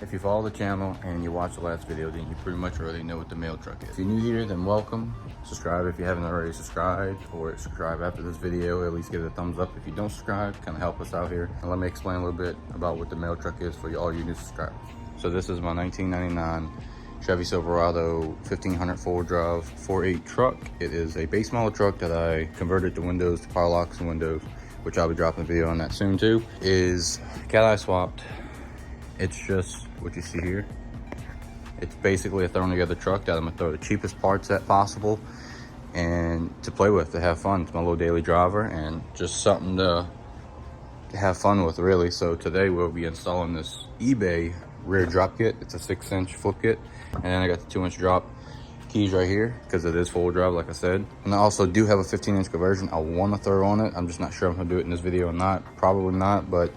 If you follow the channel and you watched the last video, then you pretty much already know what the mail truck is. If you're new here, then welcome. Subscribe if you haven't already subscribed, or subscribe after this video. At least give it a thumbs up if you don't subscribe. Kind of help us out here. And let me explain a little bit about what the mail truck is for all you new subscribers. So this is my 1999 Chevy Silverado 1500 4-wheel drive 4.8 truck. It is a base model truck that I converted the windows to power locks and windows, which I'll be dropping a video on that soon too. Is cat eye swapped. It's just what you see here. It's basically a thrown together truck that I'm gonna throw the cheapest parts at possible and to play with, to have fun. It's my little daily driver and just something to have fun with, really. So today we'll be installing this eBay rear drop kit. It's a 6-inch flip kit, and then I got the 2-inch drop keys right here because it is full drive, like I said. And I also do have a 15-inch conversion I want to throw on it. I'm just not sure if I'm gonna do it in this video or not. Probably not, but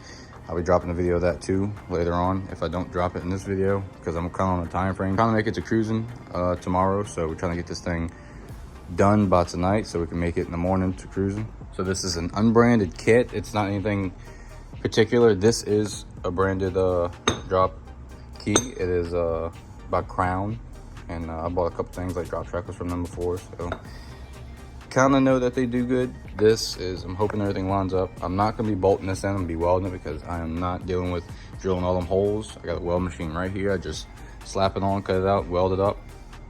I'll be dropping a video of that too later on if I don't drop it in this video, because I'm kind of on a time frame. Trying to make it to cruising tomorrow, so we're trying to get this thing done by tonight so we can make it in the morning to cruising. So this is an unbranded kit. It's not anything particular. This is a branded drop key. It is by Crown, and I bought a couple things like drop trackers from them before, so kind of know that they do good. This is, I'm hoping everything lines up. I'm not going to be bolting this in, I'm going to be welding it because I am not dealing with drilling all them holes. I got a weld machine right here. I just slap it on, cut it out, weld it up.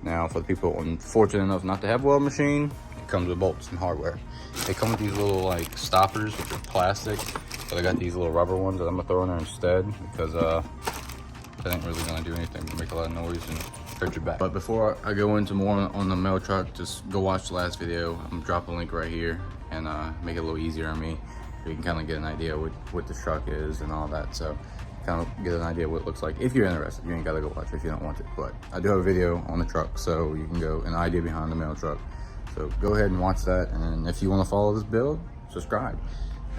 Now for the people unfortunate enough not to have a weld machine, it comes with bolts and hardware. They come with these little like stoppers, which are plastic, but I got these little rubber ones that I'm going to throw in there instead because that ain't really going to do anything but make a lot of noise and hurt your back. But before I go into more on the mail truck, just go watch the last video. I'm dropping a link right here and make it a little easier on me. You can kind of get an idea what the truck is and all that. So kind of get an idea what it looks like. If you're interested, you ain't got to go watch it if you don't want to. But I do have a video on the truck, so you can go an idea behind the mail truck. So go ahead and watch that. And if you want to follow this build, subscribe.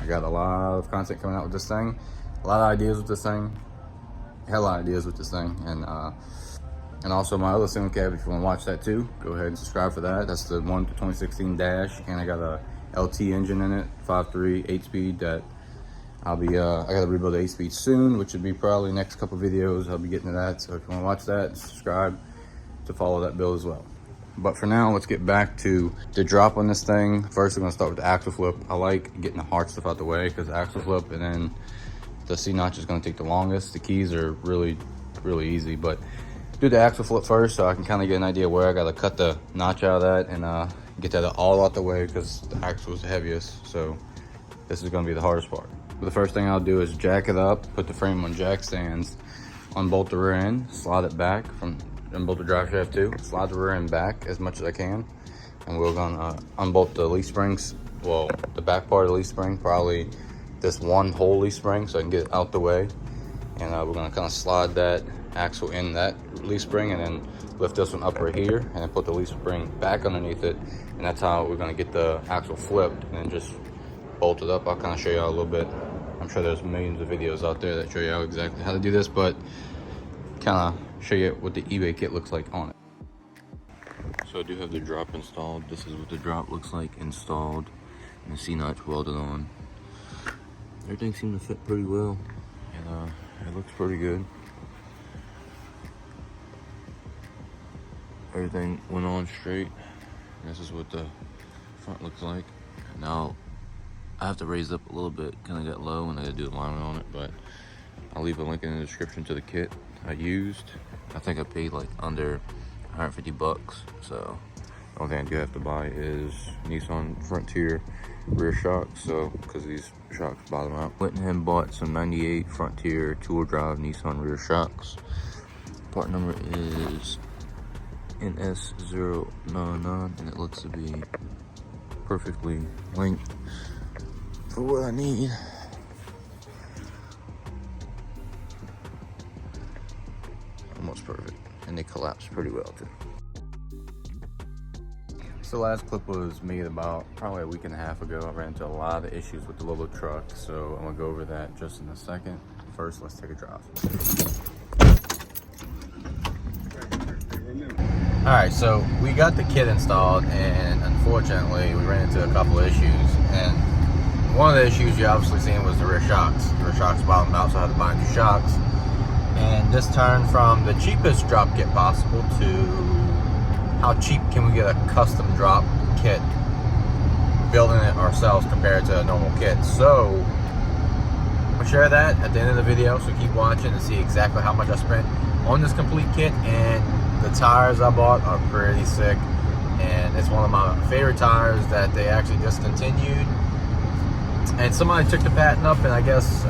I got a lot of content coming out with this thing. A lot of ideas with this thing. Hell of ideas with this thing. And also my other single cab, if you want to watch that too, go ahead and subscribe for that. That's the one 2016 Dash, and I got a LT engine in it, 5.3 8-speed. That I'll be I got to rebuild the 8-speed soon, which would be probably next couple videos. I'll be getting to that. So if you want to watch that, subscribe to follow that build as well. But for now, let's get back to the drop on this thing. First, we're gonna start with the axle flip. I like getting the hard stuff out the way because the axle flip and then the C-notch is gonna take the longest. The keys are really easy, but do the axle flip first so I can kind of get an idea where I got to cut the notch out of that and get that all out the way because the axle is the heaviest. So this is going to be the hardest part. But the first thing I'll do is jack it up, put the frame on jack stands, unbolt the rear end, slide it back from, unbolt the drive shaft too, slide the rear end back as much as I can. And we're going to unbolt the leaf springs, well, the back part of the leaf spring, probably this one whole leaf spring so I can get it out the way. And we're going to kind of slide that axle in that leaf spring and then lift this one up right here and then put the leaf spring back underneath it, and that's how we're going to get the axle flipped and then just bolt it up. I'll kind of show you all a little bit. I'm sure there's millions of videos out there that show you exactly how to do this, but kind of show you what the eBay kit looks like on it. So I do have the drop installed. This is what the drop looks like installed, and the C-notch welded on. Everything seemed to fit pretty well, and it looks pretty good. Everything went on straight. This is what the front looks like. Now I have to raise it up a little bit, kind of got low, and I gotta do alignment on it, but I'll leave a link in the description to the kit I used. I think I paid like under 150 bucks. So the only thing I do have to buy is Nissan Frontier Rear shocks, so because these shocks bottom out. Went and bought some 98 Frontier 2-wheel drive Nissan rear shocks. Part number is NS099, and it looks to be perfectly linked for what I need. Almost perfect, and they collapse pretty well too. So the last clip was made about probably a week and a half ago. I ran into a lot of issues with the little truck, so I'm gonna go over that just in a second. First, let's take a drive. All right, so we got the kit installed, and unfortunately we ran into a couple of issues. And one of the issues you obviously seen was the rear shocks. The rear shocks bottomed out, so I had to buy new shocks. And this turned from the cheapest drop kit possible to how cheap can we get a custom drop kit, building it ourselves compared to a normal kit. So I'll share that at the end of the video, so keep watching to see exactly how much I spent on this complete kit. And the tires I bought are pretty sick, and it's one of my favorite tires that they actually discontinued, and somebody took the patent up and I guess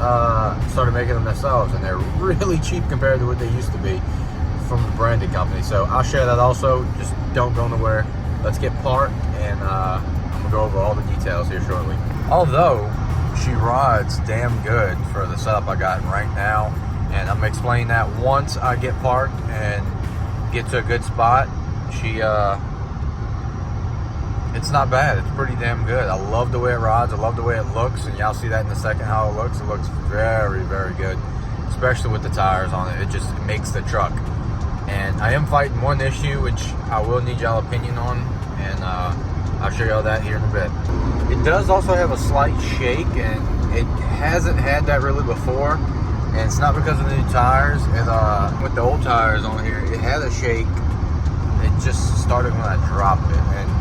started making them themselves, and they're really cheap compared to what they used to be from the branded company. So I'll share that also. Just don't go nowhere. Let's get parked, and I'm gonna go over all the details here shortly. Although she rides damn good for the setup I got right now, and I'm gonna explain that once I get parked and get to a good spot. It's not bad. It's pretty damn good. I love the way it rides. I love the way it looks, and y'all see that in a second how it looks. It looks very, very good, especially with the tires on it. It just makes the truck. And I am fighting one issue, which I will need y'all opinion on, and I'll show y'all that here in a bit. It does also have a slight shake, and it hasn't had that really before, and it's not because of the new tires. With the old tires on here, it had a shake. It just started when I dropped it, and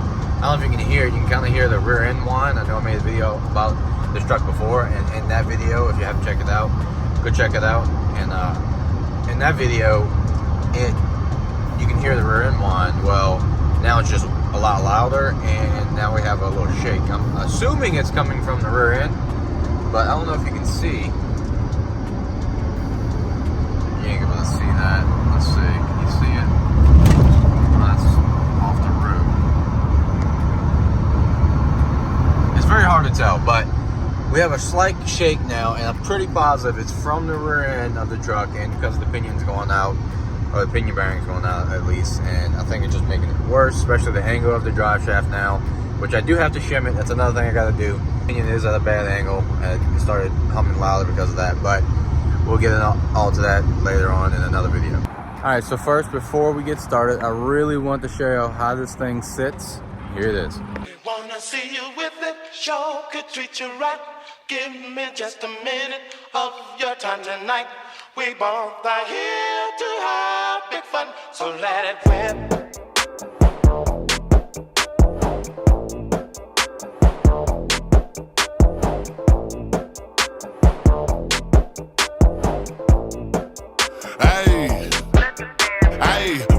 I don't know if you can hear it. You can kind of hear the rear end whine. I know I made a video about this truck before, and in that video, if you haven't checked it out, go check it out. And in that video, you can hear the rear end whine. Well, now it's just a lot louder, and now we have a little shake. I'm assuming it's coming from the rear end, but I don't know if you can see. You ain't able to see that. Let's see. Can you see it? That's off the roof. It's very hard to tell, but we have a slight shake now, and I'm pretty positive it's from the rear end of the truck, and because the pinion's going out, or the pinion bearing's going out at least, and I think it's just making it worse, especially the angle of the drive shaft now, which I do have to shim it. That's another thing I gotta do. The pinion is at a bad angle, and it started humming louder because of that, but we'll get all to that later on in another video. All right, so first, before we get started, I really want to show you how this thing sits. Here it is. Wanna see you with it, sure could treat you right. Give me just a minute of your time tonight. We both are here to have big fun, so let it rip.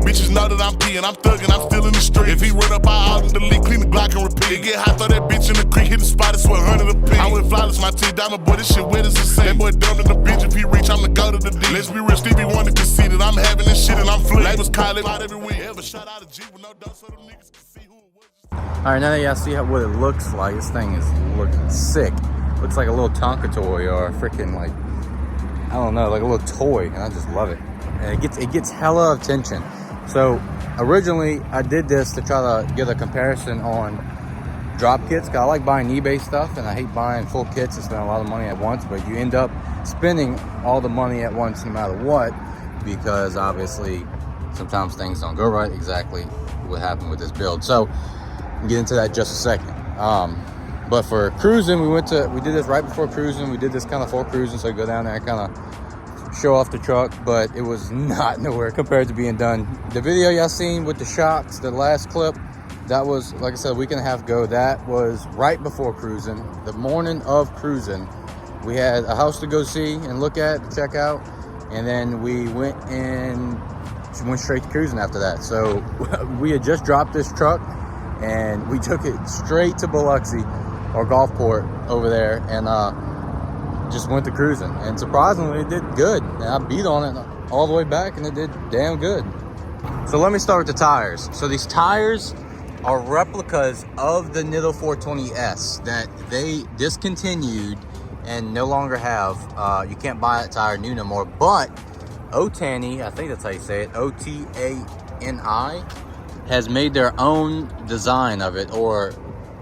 Bitches know that I'm peeing, I'm thugging, I'm still in the street. If he run up, I out and delete, clean the Glock and repeat. It get hot, throw that bitch in the creek, hit the spot, it's 100 a piece. I went flawless, my teeth diamond, boy, this shit wet as a sink. That boy dumb in the bitch, if he reach, I'ma go to the D. Let's be real, Stevie Wonder conceited, I'm having this shit and I'm flipped. Labels call it out every week. Ever shot out a G with no dose so them niggas can see who it was. All right, now that y'all see what it looks like, this thing is looking sick. Looks like a little Tonka toy, or a freaking, like, I don't know, like a little toy, and I just love it. And it gets hella attention. So originally I did this to try to get a comparison on drop kits, because I like buying eBay stuff, and I hate buying full kits and spending a lot of money at once, but you end up spending all the money at once no matter what, because obviously sometimes things don't go right. Exactly what happened with this build. So we'll get into that in just a second. But for cruising, we did this right before cruising. We did this kind of for cruising, so I go down there and kind of show off the truck, but it was not nowhere compared to being done. The video y'all seen with the shocks, the last clip, that was, like I said, a week and a half ago. That was right before cruising, the morning of cruising. We had a house to go see and look at, check out, and then we went straight to cruising after that. So we had just dropped this truck, and we took it straight to Biloxi, or Gulfport over there, and just went to cruising, and surprisingly it did good. And I beat on it all the way back, and it did damn good. So let me start with the tires. So these tires are replicas of the Nitto 420S that they discontinued and no longer have. You can't buy that tire new no more, but Otani, I think that's how you say it, Otani, has made their own design of it, or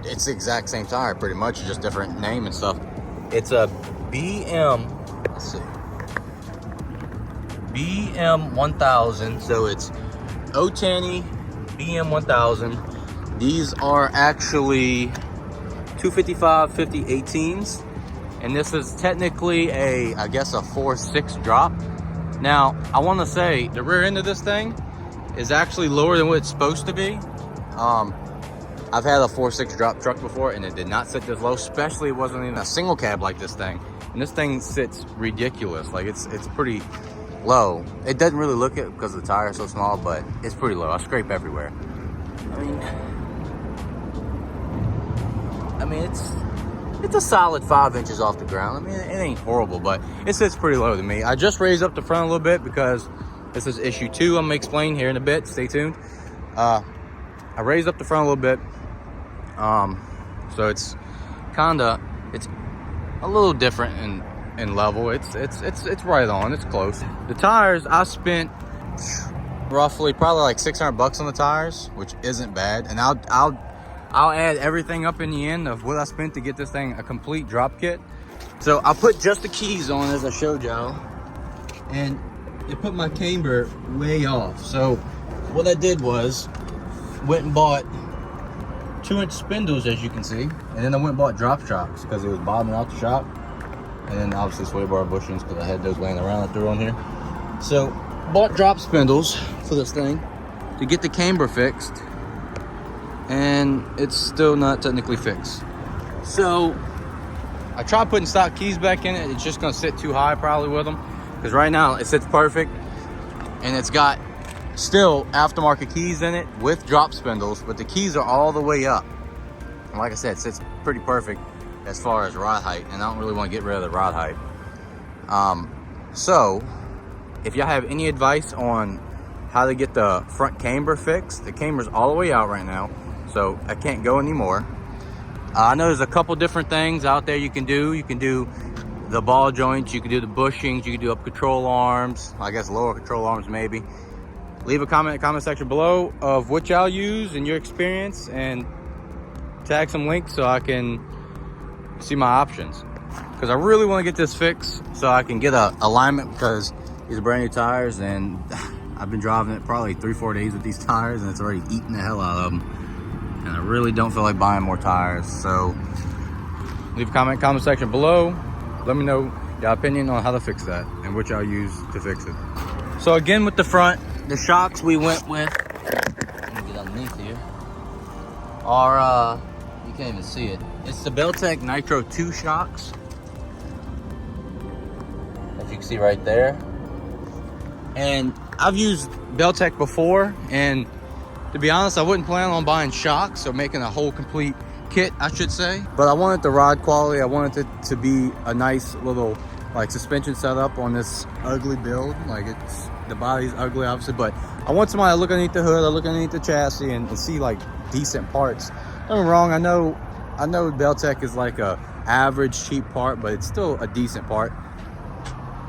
it's the exact same tire pretty much, just different name and stuff. It's a let's see, BM 1000. So it's Otani BM 1000. These are actually 255 50 18s, and this is technically I guess a 4.6 drop, Now, I want to say the rear end of this thing is actually lower than what it's supposed to be. I've had a 4.6 drop truck before and it did not sit this low, especially it wasn't in a single cab like this thing. And this thing sits ridiculous. Like it's pretty low. It doesn't really look it because the tire is so small, but it's pretty low. I scrape everywhere. I mean, it's a solid 5 inches off the ground. I mean, it ain't horrible, but it sits pretty low to me. I just raised up the front a little bit because this is issue 2. I'm gonna explain here in a bit. Stay tuned. I raised up the front a little bit. So it's a little different in level. It's right on. It's close. The tires, I spent roughly probably like 600 bucks on the tires, which isn't bad. And I'll add everything up in the end of what I spent to get this thing a complete drop kit. So I put just the keys on as I showed y'all, and it put my camber way off. So what I did was went and bought 2-inch spindles, as you can see, and then I went and bought drop shocks because it was bottoming out the shop, and then obviously sway bar bushings because I had those laying around. I threw on here. So bought drop spindles for this thing to get the camber fixed, and it's still not technically fixed. So I tried putting stock keys back in it. It's just gonna sit too high probably with them, because right now it sits perfect, and it's got still aftermarket keys in it with drop spindles, but the keys are all the way up. And like I said, it sits pretty perfect as far as rod height, and I don't really want to get rid of the rod height. So if y'all have any advice on how to get the front camber fixed, the camber's all the way out right now, so I can't go anymore. I know there's a couple different things out there you can do. You can do the ball joints, you can do the bushings, you can do up control arms, I guess lower control arms maybe. Leave a comment in the comment section below of what y'all use in your experience, and tag some links so I can see my options. Because I really want to get this fixed so I can get a alignment, because these are brand new tires and I've been driving it probably 3-4 days with these tires and it's already eating the hell out of them. And I really don't feel like buying more tires. So leave a comment in the comment section below. Let me know your opinion on how to fix that and what y'all use to fix it. So again, with the front, the shocks we went with, let me get underneath here, are, you can't even see it. It's the Beltec Nitro 2 shocks, as you can see right there. And I've used Beltec before, and to be honest, I wouldn't plan on buying shocks or making a whole complete kit, I should say. But I wanted the rod quality, I wanted it to be a nice little like suspension setup on this ugly build. Like, it's, the body's ugly obviously, but I want somebody to look underneath the hood, I look underneath the chassis and see like decent parts. Don't get me wrong, I know Beltec is like a average cheap part, but it's still a decent part.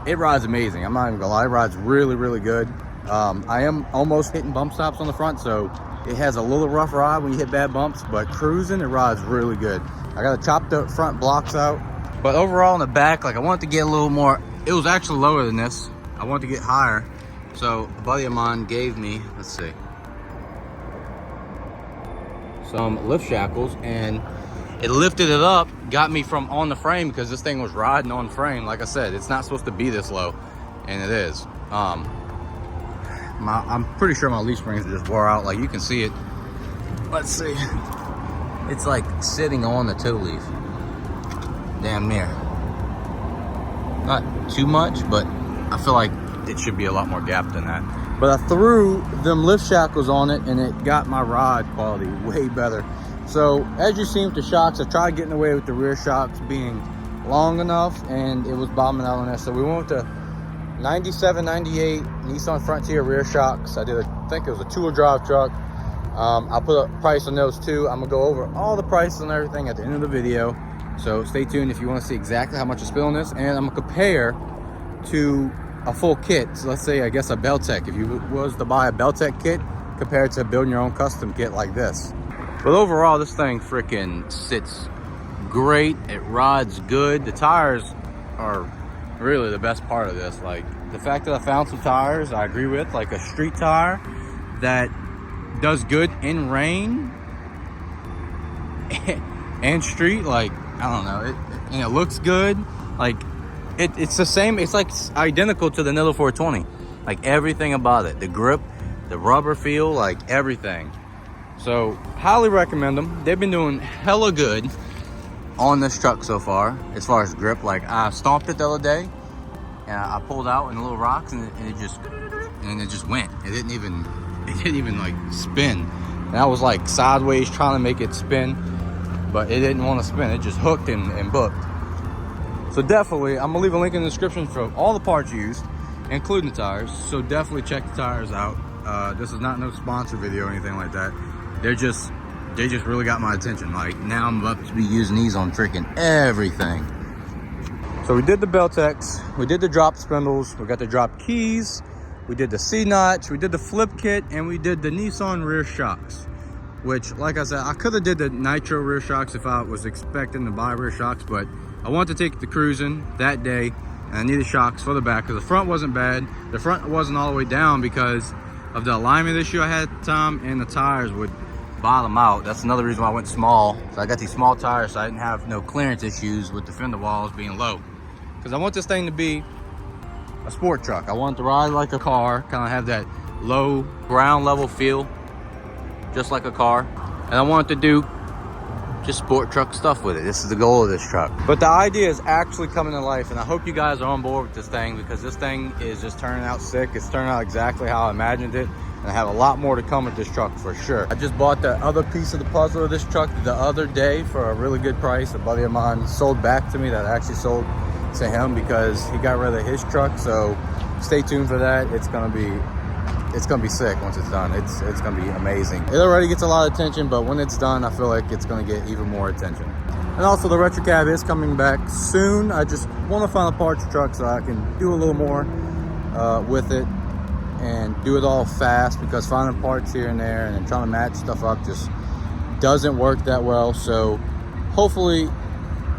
It rides amazing, I'm not even gonna lie, it rides really, really good. I am almost hitting bump stops on the front, so it has a little rough ride when you hit bad bumps, but cruising, it rides really good. I got to chop the front blocks out, but overall in the back, like, I wanted to get a little more, it was actually lower than this. I wanted to get higher. So a buddy of mine gave me, let's see, some lift shackles, and it lifted it up, got me from on the frame, because this thing was riding on frame. Like I said, it's not supposed to be this low, and it is. I'm pretty sure my leaf springs just wore out. Like, you can see it. Let's see. It's like sitting on the toe leaf. Damn near. Not too much, but I feel like it should be a lot more gap than that. But I threw them lift shackles on it, and it got my rod quality way better. So as you've seen with the shocks, I tried getting away with the rear shocks being long enough, and it was bombing out on that. So we went with the 97, 98 Nissan Frontier Rear shocks. I think it was a 2-wheel drive truck. I'll put a price on those too. I'm gonna go over all the prices and everything at the end of the video. So stay tuned if you want to see exactly how much I spent on this, and I'm gonna compare to a full kit. So let's say, I guess, a Beltec. If you was to buy a Beltec kit compared to building your own custom kit like this. But overall, this thing freaking sits great. It rides good. The tires are really the best part of this. Like, the fact that I found some tires I agree with, like a street tire that does good in rain and street. Like, I don't know, and it looks good. Like, it's the same. It's like identical to the Nitto 420. Like everything about it, the grip, the rubber feel, like everything. So highly recommend them. They've been doing hella good on this truck so far as grip. Like I stomped it the other day and I pulled out in the little rocks and it just went. It didn't even like spin. And I was like sideways trying to make it spin, but it didn't want to spin. It just hooked and booked. So definitely, I'm gonna leave a link in the description for all the parts used, including the tires. So definitely check the tires out. This is not no sponsor video or anything like that. They just really got my attention. Like now I'm about to be using these on freaking everything. So we did the Beltex, we did the drop spindles, we got the drop keys, we did the C-notch, we did the flip kit, and we did the Nissan rear shocks. Which, like I said, I could have did the nitro rear shocks if I was expecting to buy rear shocks, but I wanted to take the cruising that day, and I needed shocks for the back because the front wasn't bad. The front wasn't all the way down because of the alignment issue I had at the time, and the tires would bottom out. That's another reason why I went small. So I got these small tires so I didn't have no clearance issues with the fender walls being low. Because I want this thing to be a sport truck. I want it to ride like a car, kind of have that low ground level feel, just like a car. And I want it to do just sport truck stuff with it. This is the goal of this truck. But the idea is actually coming to life, and I hope you guys are on board with this thing because this thing is just turning out sick. It's turning out exactly how I imagined it, and I have a lot more to come with this truck for sure. I just bought the other piece of the puzzle of this truck the other day for a really good price. A buddy of mine sold back to me that I actually sold to him because he got rid of his truck. So stay tuned for that. It's gonna be sick once it's done. It's gonna be amazing. It already gets a lot of attention, but when it's done, I feel like it's gonna get even more attention. And also the retro cab is coming back soon. I just want to find a parts truck so I can do a little more with it and do it all fast, because finding parts here and there and then trying to match stuff up just doesn't work that well. So hopefully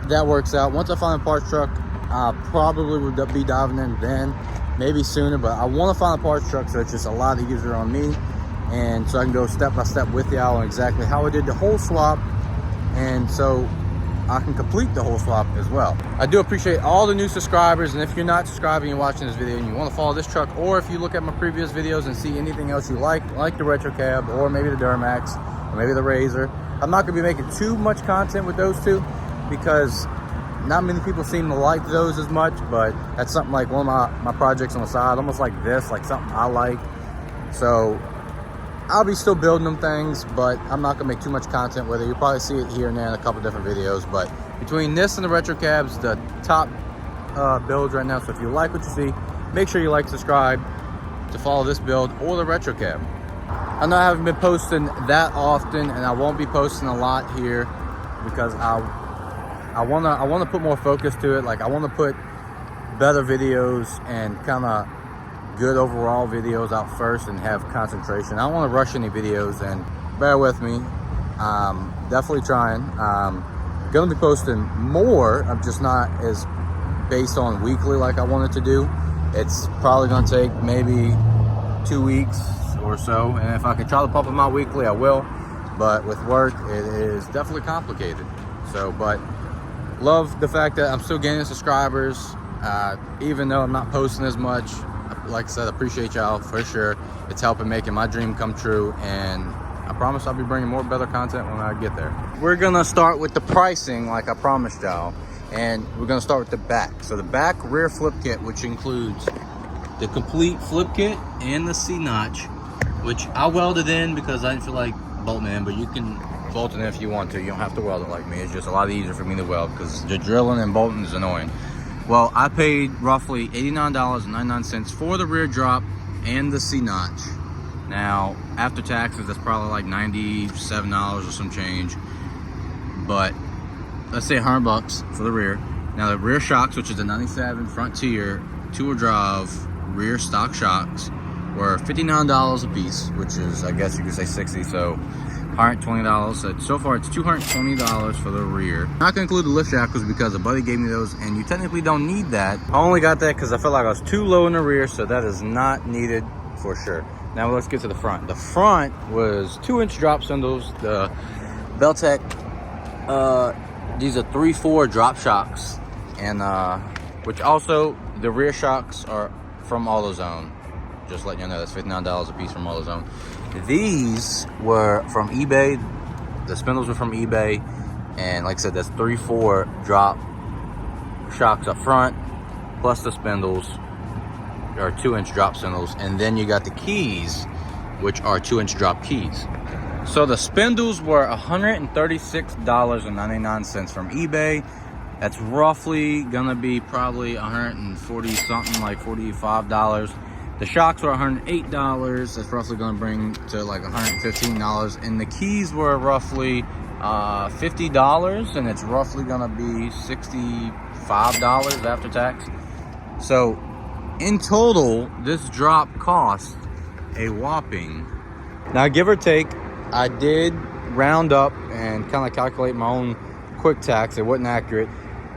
that works out. Once I find a parts truck, I probably would be diving in then, maybe sooner, but I want to find a parts truck so it's just a lot easier on me, and so I can go step by step with y'all on exactly how I did the whole swap, and so I can complete the whole swap as well. I do appreciate all the new subscribers, and if you're not subscribing and watching this video and you want to follow this truck, or if you look at my previous videos and see anything else you like the retro cab, or maybe the Duramax, or maybe the Razor, I'm not going to be making too much content with those two because not many people seem to like those as much, but that's something like one of my projects on the side, almost like this, like something I like. So I'll be still building them things, but I'm not gonna make too much content with it. You'll probably see it here and there in a couple different videos, but between this and the retro cabs, the top builds right now. So if you like what you see, make sure you like, subscribe to follow this build or the retro cab. I know I haven't been posting that often, and I won't be posting a lot here because I wanna put more focus to it. Like I want to put better videos and kind of good overall videos out first and have concentration. I don't want to rush any videos, and bear with me. Definitely trying. Gonna be posting more. I'm just not as based on weekly like I wanted to do. It's probably gonna take maybe 2 weeks or so, and if I can try to pump them out weekly, I will. But with work, it is definitely complicated. So, but love the fact that I'm still gaining subscribers, even though I'm not posting as much. Like I said, appreciate y'all for sure. It's helping making my dream come true, and I promise I'll be bringing more better content when I get there. We're gonna start with the pricing like I promised y'all, and we're gonna start with the back. So the back rear flip kit, which includes the complete flip kit and the C-notch, which I welded in because I didn't feel like bolting in, but you can bolt it in if you want to. You don't have to weld it like me. It's just a lot easier for me to weld because the drilling and bolting is annoying. Well, I paid roughly $89.99 for the rear drop and the C-notch. Now, after taxes, that's probably like $97 or some change. But let's say $100 for the rear. Now, the rear shocks, which is the 97 Frontier 2-wheel drive rear stock shocks, were $59 a piece, which is, I guess you could say 60, so $120. So far it's $220 for the rear. Not gonna include the lift shackles because a buddy gave me those, and you technically don't need that. I only got that because I felt like I was too low in the rear, so that is not needed for sure. Now let's get to the front. The front was 2-inch drop spindles. The Beltec, these are 3/4 drop shocks, and which also the rear shocks are from AutoZone. Just letting you know, that's $59 a piece from AutoZone. These were from eBay. The spindles were from eBay, and like I said, that's 3/4 drop shocks up front, plus the spindles, or 2-inch drop spindles, and then you got the keys, which are 2-inch drop keys. So the spindles were $136.99 from eBay. That's roughly gonna be probably 140 something, like $45. The shocks were $108. That's roughly gonna bring to like $115. And the keys were roughly $50, and it's roughly gonna be $65 after tax. So in total, this drop cost a whopping, now give or take, I did round up and kind of calculate my own quick tax. It wasn't accurate,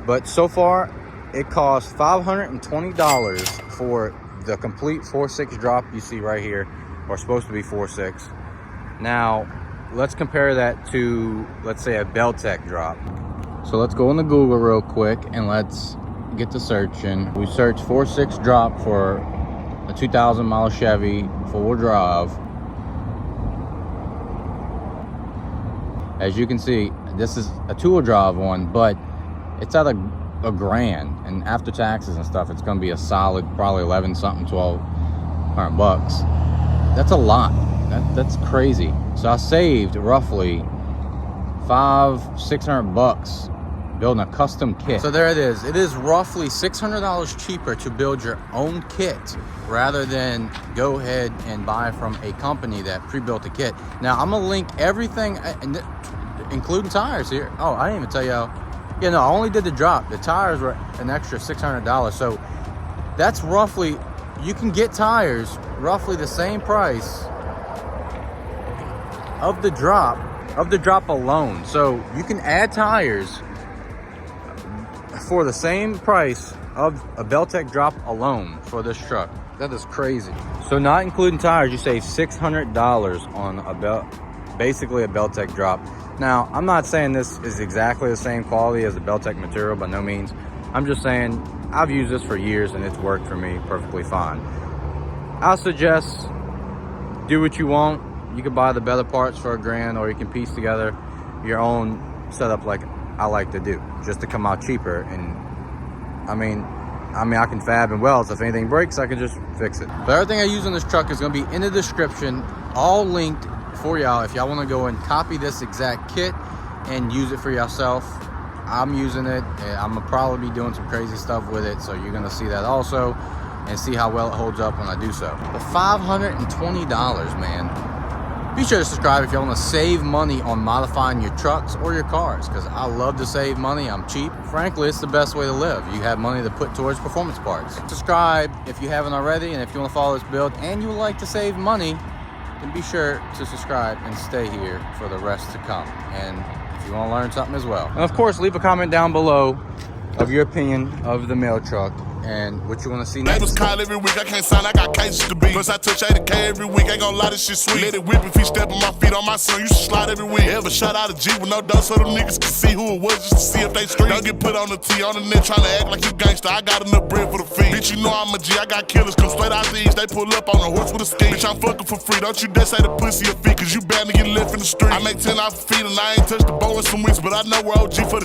but so far it cost $520 for the complete 4.6 drop you see right here, or supposed to be 4.6. Now let's compare that to, let's say, a Beltec drop. So let's go into Google real quick and let's get to searching. We searched 4.6 drop for a 2,000 mile Chevy four-wheel drive. As you can see, this is a two-wheel drive one, but it's at a grand, and after taxes and stuff, it's going to be a solid probably 11 something, 1,200 bucks. That's a lot. That's crazy. So I saved roughly $500-600 bucks building a custom kit. So there it is. It is roughly $600 cheaper to build your own kit rather than go ahead and buy from a company that pre-built a kit. Now I'm gonna link everything, including tires here. Oh, I didn't even tell y'all. Yeah, no, I only did the drop. The tires were an extra $600. So that's roughly, you can get tires roughly the same price of the drop alone. So you can add tires for the same price of a Beltec drop alone for this truck. That is crazy. So not including tires, you save $600 on basically a Beltec drop. Now, I'm not saying this is exactly the same quality as the Beltec material, by no means. I'm just saying I've used this for years and it's worked for me perfectly fine. I suggest do what you want. You can buy the better parts for $1,000, or you can piece together your own setup like I like to do, just to come out cheaper. And I mean I can fab and weld, so if anything breaks, I can just fix it. But everything I use on this truck is gonna be in the description, all linked for y'all if y'all want to go and copy this exact kit and use it for yourself. I'm using it, and I'm gonna probably be doing some crazy stuff with it, so you're gonna see that also and see how well it holds up when I do so. But $520, man. Be sure to subscribe if y'all want to save money on modifying your trucks or your cars, because I love to save money. I'm cheap. Frankly, it's the best way to live. You have money to put towards performance parts. Subscribe if you haven't already, and if you want to follow this build and you would like to save money, then be sure to subscribe and stay here for the rest to come. And if you want to learn something as well. And of course, leave a comment down below of your opinion of the mail truck and what you want to see next. Neighbors call every week, I can't sign, I got cases to beat. Plus I touch 80K every week, ain't gonna lie, this shit sweet. Let it whip if he step on my feet, on my son, you should slide every week. Ever shot out a G with no dough so them niggas can see who it was, just to see if they street. Don't get put on the T, on the net trying to act like you gangster, I got enough bread for the fee. Bitch, you know I'm a G, I got killers, come straight out the east, they pull up on a horse with a ski. Bitch, I'm fucking for free, don't you dare say the pussy a fee, cause you bound to get left in the street. I make 10 off the feet and I ain't touched the bow in some weeks, but I know we're OG for the